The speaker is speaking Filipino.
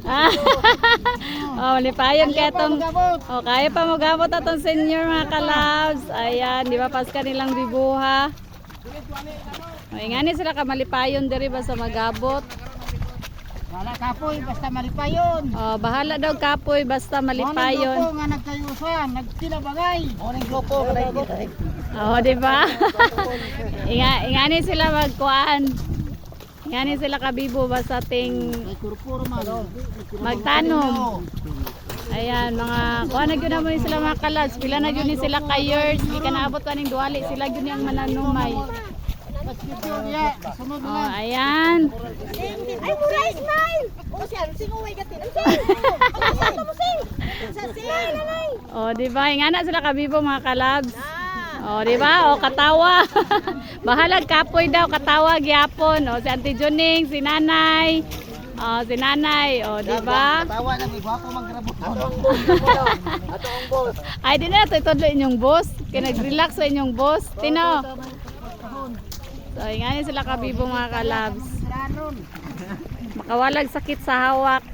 Ah. Oh, malipayon kaya tong kaya pa mo gamot atong senior mga kalabs. Ayan, di ba pas kanilang dibuha. O, ingani sila ka malipayon diri ba sa magabot. Wala kapoy, basta malipayon. Oh, bahala daw kapoy basta malipayon. Moning grupo nga nagkayusan, nagtilabagay. Moning grupo nga Oh, di ba? Ingani sila magkuan. Ingani sila kabibo basta ting magtanom. Ayan, mga kuha na gyud mo sila mga kalabs. Pila na gyud ni sila ka years, di ka naabot kaning duwali, sila gyud ang mananumay. Oh, ayan. Ay, mura smile. O siya, singaway gatin. Saan mo sing? Sa sing. Oh, di ba? Ingana sila kabibo mga kalabs. Oh, di ba? Oh, katawa. Bahalag kapoy daw, katawa gyapon. Oh, si Auntie Juning, si Nanay. Oh, si Nanay. Oh, di ba? Tawa na may gwapo maggrabot. Ato ang boss. Ay, di na ito itudlo inyong boss. Kaya nag-relax sa inyong boss. Tino. So, ingani sila kabibo mga kalabs. Makawalag sakit sa hawak.